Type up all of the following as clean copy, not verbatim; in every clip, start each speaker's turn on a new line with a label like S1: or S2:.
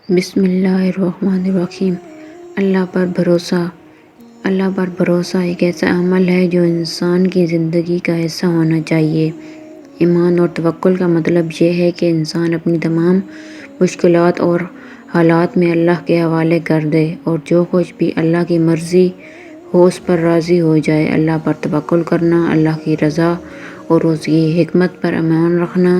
S1: بسم اللہ الرحمن الرحیم۔ اللہ پر بھروسہ ایک ایسا عمل ہے جو انسان کی زندگی کا حصہ ہونا چاہیے۔ ایمان اور توکل کا مطلب یہ ہے کہ انسان اپنی تمام مشکلات اور حالات میں اللہ کے حوالے کر دے اور جو کچھ بھی اللہ کی مرضی ہو اس پر راضی ہو جائے۔ اللہ پر توکل کرنا، اللہ کی رضا اور اس کی حکمت پر ایمان رکھنا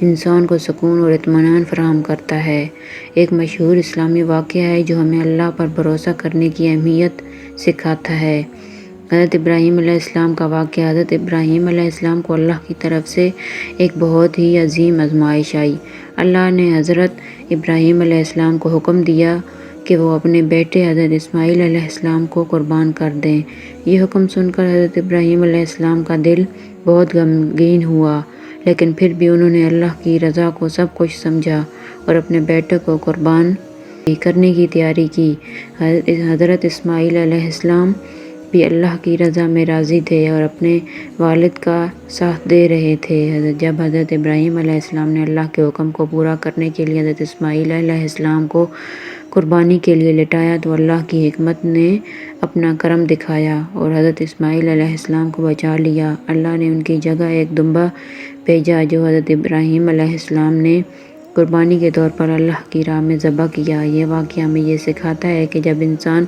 S1: انسان کو سکون اور اطمینان فراہم کرتا ہے۔ ایک مشہور اسلامی واقعہ ہے جو ہمیں اللہ پر بھروسہ کرنے کی اہمیت سکھاتا ہے۔ حضرت ابراہیم علیہ السلام کا واقعہ۔ حضرت ابراہیم علیہ السلام کو اللہ کی طرف سے ایک بہت ہی عظیم آزمائش آئی۔ اللہ نے حضرت ابراہیم علیہ السلام کو حکم دیا کہ وہ اپنے بیٹے حضرت اسماعیل علیہ السلام کو قربان کر دیں۔ یہ حکم سن کر حضرت ابراہیم علیہ السلام کا دل بہت غمگین ہوا، لیکن پھر بھی انہوں نے اللہ کی رضا کو سب کچھ سمجھا اور اپنے بیٹے کو قربان کرنے کی تیاری کی۔ حضرت اسماعیل علیہ السلام بھی اللہ کی رضا میں راضی تھے اور اپنے والد کا ساتھ دے رہے تھے۔ جب حضرت ابراہیم علیہ السلام نے اللہ کے حکم کو پورا کرنے کے لیے حضرت اسماعیل علیہ السلام کو قربانی کے لیے لٹایا تو اللہ کی حکمت نے اپنا کرم دکھایا اور حضرت اسماعیل علیہ السلام کو بچا لیا۔ اللہ نے ان کی جگہ ایک دمبا بھیجا جو حضرت ابراہیم علیہ السلام نے قربانی کے طور پر اللہ کی راہ میں ذبح کیا۔ یہ واقعہ ہمیں یہ سکھاتا ہے کہ جب انسان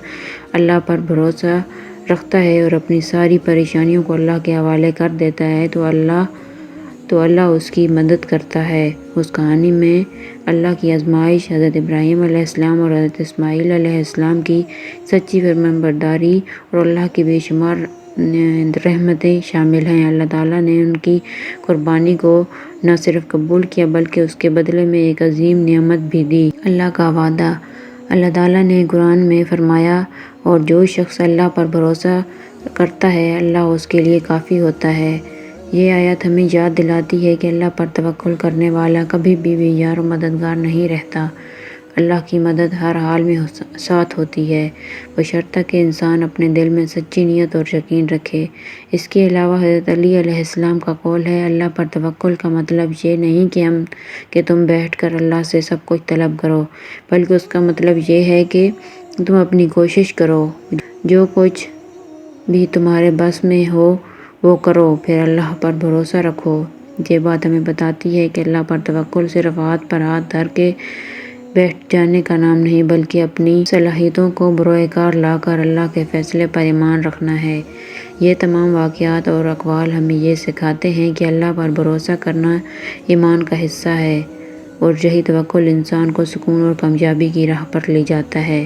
S1: اللہ پر بھروسہ رکھتا ہے اور اپنی ساری پریشانیوں کو اللہ کے حوالے کر دیتا ہے تو اللہ اس کی مدد کرتا ہے۔ اس کہانی میں اللہ کی آزمائش، حضرت ابراہیم علیہ السلام اور حضرت اسماعیل علیہ السلام کی سچی فرمانبرداری اور اللہ کی بے شمار رحمتیں شامل ہیں۔ اللہ تعالیٰ نے ان کی قربانی کو نہ صرف قبول کیا بلکہ اس کے بدلے میں ایک عظیم نعمت بھی دی۔ اللہ کا وعدہ۔ اللہ تعالیٰ نے قرآن میں فرمایا، اور جو شخص اللہ پر بھروسہ کرتا ہے اللہ اس کے لیے کافی ہوتا ہے۔ یہ آیت ہمیں یاد دلاتی ہے کہ اللہ پر توکل کرنے والا کبھی بھی بے یار و مددگار نہیں رہتا۔ اللہ کی مدد ہر حال میں ساتھ ہوتی ہے، بشرطیکہ کہ انسان اپنے دل میں سچی نیت اور یقین رکھے۔ اس کے علاوہ حضرت علی علیہ السلام کا قول ہے، اللہ پر توکل کا مطلب یہ نہیں کہ تم بیٹھ کر اللہ سے سب کچھ طلب کرو، بلکہ اس کا مطلب یہ ہے کہ تم اپنی کوشش کرو، جو کچھ بھی تمہارے بس میں ہو وہ کرو، پھر اللہ پر بھروسہ رکھو۔ یہ بات ہمیں بتاتی ہے کہ اللہ پر توکل صرف ہاتھ پر ہاتھ دھر کے بیٹھ جانے کا نام نہیں بلکہ اپنی صلاحیتوں کو بروئے کار لا کر اللہ کے فیصلے پر ایمان رکھنا ہے۔ یہ تمام واقعات اور اقوال ہمیں یہ سکھاتے ہیں کہ اللہ پر بھروسہ کرنا ایمان کا حصہ ہے اور یہی توکل انسان کو سکون اور کامیابی کی راہ پر لے جاتا ہے۔